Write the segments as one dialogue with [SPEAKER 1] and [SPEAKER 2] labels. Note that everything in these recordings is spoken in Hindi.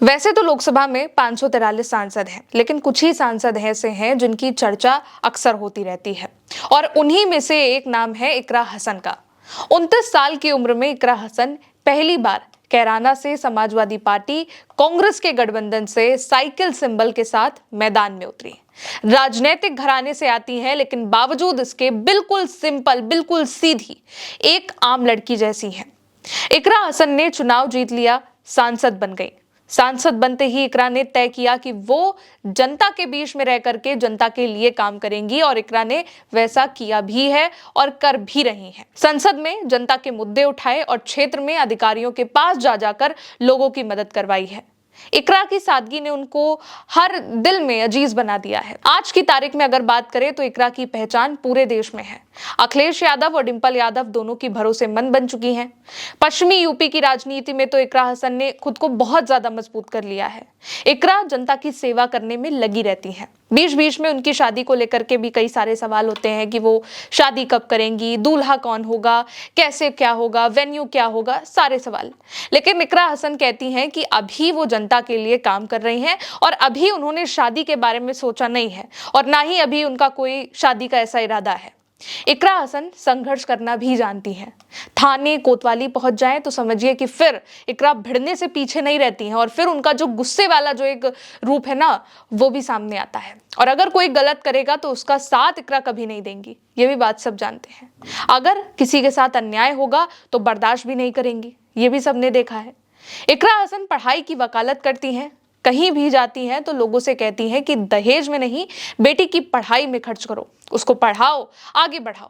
[SPEAKER 1] वैसे तो लोकसभा में 543 सांसद हैं, लेकिन कुछ ही सांसद ऐसे हैं जिनकी चर्चा अक्सर होती रहती है और उन्हीं में से एक नाम है इकरा हसन का। 29 साल की उम्र में इकरा हसन पहली बार कैराना से समाजवादी पार्टी कांग्रेस के गठबंधन से साइकिल सिंबल के साथ मैदान में उतरी। राजनीतिक घराने से आती हैं, लेकिन बावजूद इसके बिल्कुल सिंपल, बिल्कुल सीधी, एक आम लड़की जैसी हैं। इकरा हसन ने चुनाव जीत लिया, सांसद बन गई। सांसद बनते ही इकरा ने तय किया कि वो जनता के बीच में रह करके जनता के लिए काम करेंगी और इकरा ने वैसा किया भी है और कर भी रही हैं। संसद में जनता के मुद्दे उठाए और क्षेत्र में अधिकारियों के पास जा जाकर लोगों की मदद करवाई है। इकरा की सादगी ने उनको हर दिल में अजीज बना दिया है। आज की तारीख में अगर बात करें तो इकरा की पहचान पूरे देश में है। अखिलेश यादव और डिंपल यादव दोनों की भरोसेमंद बन चुकी हैं। पश्चिमी यूपी की राजनीति में तो इकरा हसन ने खुद को बहुत ज्यादा मजबूत कर लिया है। इकरा जनता की सेवा करने में लगी रहती हैं। बीच बीच में उनकी शादी को लेकर के भी कई सारे सवाल होते हैं कि वो शादी कब करेंगी, दूल्हा कौन होगा, कैसे क्या होगा, वेन्यू क्या होगा, सारे सवाल। लेकिन इकरा हसन कहती हैं कि अभी वो जनता के लिए काम कर रही हैं और अभी उन्होंने शादी के बारे में सोचा नहीं है और ना ही अभी उनका कोई शादी का ऐसा इरादा है। इकरा हसन संघर्ष करना भी जानती हैं। थाने कोतवाली पहुंच जाएं तो समझिए कि फिर इकरा भिड़ने से पीछे नहीं रहती हैं और फिर उनका जो गुस्से वाला जो एक रूप है ना, वो भी सामने आता है। और अगर कोई गलत करेगा तो उसका साथ इकरा कभी नहीं देंगी, ये भी बात सब जानते हैं। अगर किसी के साथ अन्याय होगा तो बर्दाश्त भी नहीं करेंगी, ये भी सबने देखा है। इकरा हसन पढ़ाई की वकालत करती हैं। कहीं भी जाती हैं तो लोगों से कहती हैं कि दहेज में नहीं, बेटी की पढ़ाई में खर्च करो, उसको पढ़ाओ, आगे बढ़ाओ।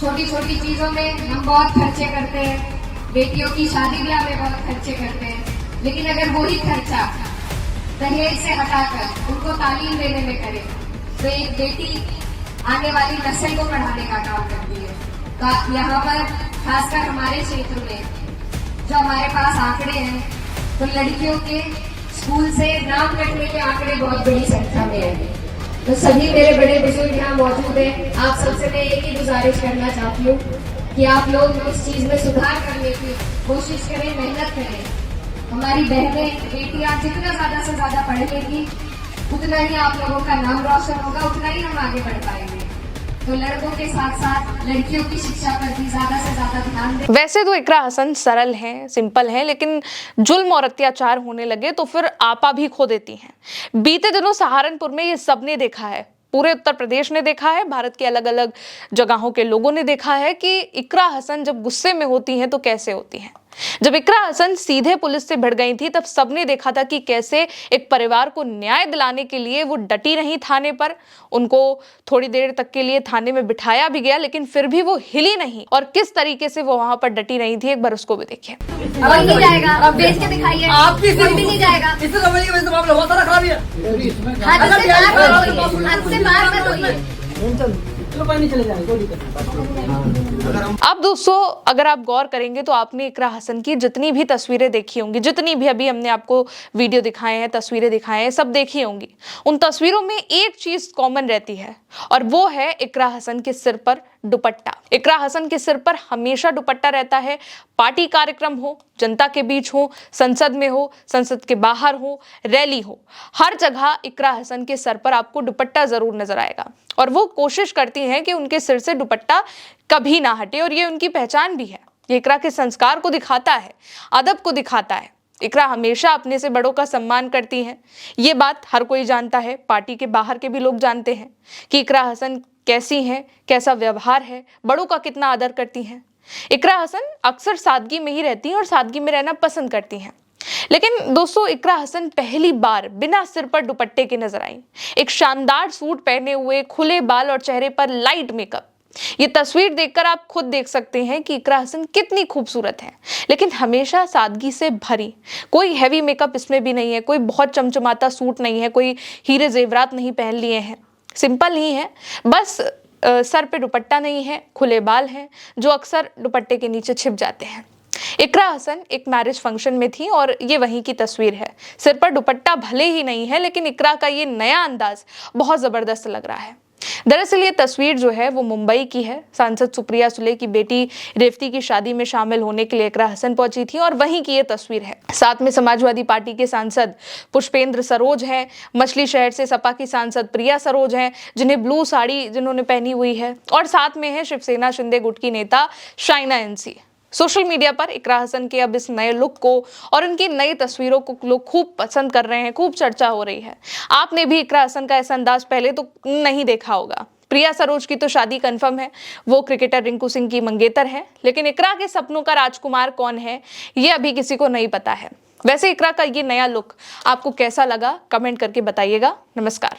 [SPEAKER 2] छोटी छोटी चीजों में हम बहुत खर्चे करते हैं, बेटियों की शादी ब्याह में बहुत खर्चे करते हैं, लेकिन अगर वही खर्चा दहेज से हटाकर उनको तालीम देने में करें तो एक बेटी आने वाली नस्ल को पढ़ाने का काम करती है। तो यहाँ पर खासकर हमारे क्षेत्र में जो हमारे पास आंकड़े हैं, तो लड़कियों के स्कूल से नाम कटने के आंकड़े बहुत बड़ी संख्या में है। तो सभी मेरे बड़े बुजुर्ग यहाँ मौजूद हैं, आप सबसे मैं एक ही गुजारिश करना चाहती हूँ कि आप लोग इस चीज में सुधार करने की कोशिश करें, मेहनत करें। हमारी बहनें, बेटियां जितना ज्यादा से ज्यादा पढ़ेंगी उतना ही आप लोगों का नाम रोशन होगा, उतना ही हम आगे बढ़ पाएंगे। तो लड़कों के साथ साथ लड़कियों की शिक्षा पर भी ज्यादा से ज्यादा ध्यान दें।
[SPEAKER 1] वैसे तो इकरा हसन सरल हैं, सिंपल हैं, लेकिन जुल्म और अत्याचार होने लगे तो फिर आपा भी खो देती हैं। बीते दिनों सहारनपुर में ये सबने देखा है, पूरे उत्तर प्रदेश ने देखा है, भारत के अलग अलग जगहों के लोगों ने देखा है कि इकरा हसन जब गुस्से में होती हैं तो कैसे होती हैं। जब इकरा हसन सीधे पुलिस से भिड़ गई थी तब सबने देखा था कि कैसे एक परिवार को न्याय दिलाने के लिए वो डटी रही थाने पर। उनको थोड़ी देर तक के लिए थाने में बिठाया भी गया, लेकिन फिर भी वो हिली नहीं और किस तरीके से वो वहां पर डटी रही थी, एक बार उसको भी देखिए।
[SPEAKER 2] कोई नहीं जाएगा, अब बेच के दिखाइए, कोई भी नहीं जाएगा।
[SPEAKER 1] अब दोस्तों, अगर आप गौर करेंगे तो आपने इकरा हसन की जितनी भी तस्वीरें देखी होंगी, जितनी भी अभी हमने आपको वीडियो दिखाए हैं, तस्वीरें दिखाए हैं, सब देखी होंगी। उन तस्वीरों में एक चीज कॉमन रहती है और वो है इकरा हसन के सिर पर दुपट्टा। इकरा हसन के सिर पर हमेशा दुपट्टा रहता है। पार्टी कार्यक्रम हो, जनता के बीच हो, संसद में हो, संसद के बाहर हो, रैली हो, हर जगह इकरा हसन के सर पर आपको दुपट्टा जरूर नजर आएगा और वो कोशिश करती हैं कि उनके सिर से दुपट्टा कभी ना हटे और ये उनकी पहचान भी है। ये इकरा के संस्कार को दिखाता है, अदब को दिखाता है। इकरा हमेशा अपने से बड़ों का सम्मान करती हैं। ये बात हर कोई जानता है, पार्टी के बाहर के भी लोग जानते हैं कि इकरा हसन कैसी हैं, कैसा व्यवहार है, बड़ों का कितना आदर करती हैं। इकरा हसन अक्सर सादगी में ही रहती हैं और सादगी में रहना पसंद करती हैं। लेकिन दोस्तों, इकरा हसन पहली बार बिना सिर पर दुपट्टे के नजर आई, एक शानदार सूट पहने हुए, खुले बाल और चेहरे पर लाइट मेकअप। ये तस्वीर देखकर आप खुद देख सकते हैं कि इकरा हसन कितनी खूबसूरत है, लेकिन हमेशा सादगी से भरी। कोई हैवी मेकअप इसमें भी नहीं है, कोई बहुत चमचमाता सूट नहीं है, कोई हीरे जेवरात नहीं पहन लिए हैं, सिंपल ही है। बस सर पे दुपट्टा नहीं है, खुले बाल हैं जो अक्सर दुपट्टे के नीचे छिप जाते हैं। इकरा हसन एक मैरिज फंक्शन में थी और ये वहीं की तस्वीर है। सिर पर दुपट्टा भले ही नहीं है, लेकिन इकरा का ये नया अंदाज बहुत जबरदस्त लग रहा है। दरअसल ये तस्वीर जो है वो मुंबई की है। सांसद सुप्रिया सुले की बेटी रेवती की शादी में शामिल होने के लिए इकरा हसन पहुंची थी और वहीं की ये तस्वीर है। साथ में समाजवादी पार्टी के सांसद पुष्पेंद्र सरोज हैं, मछली शहर से सपा की सांसद प्रिया सरोज हैं जिन्हें ब्लू साड़ी जिन्होंने पहनी हुई है, और साथ में है शिवसेना शिंदे गुट की नेता शाइना एनसी। सोशल मीडिया पर इकरा हसन के अब इस नए लुक को और उनकी नई तस्वीरों को लोग खूब पसंद कर रहे हैं, खूब चर्चा हो रही है। आपने भी इकरा हसन का ऐसा अंदाज पहले तो नहीं देखा होगा। प्रिया सरोज की तो शादी कंफर्म है, वो क्रिकेटर रिंकू सिंह की मंगेतर है, लेकिन इकरा के सपनों का राजकुमार कौन है ये अभी किसी को नहीं पता है। वैसे इकरा का ये नया लुक आपको कैसा लगा, कमेंट करके बताइएगा। नमस्कार।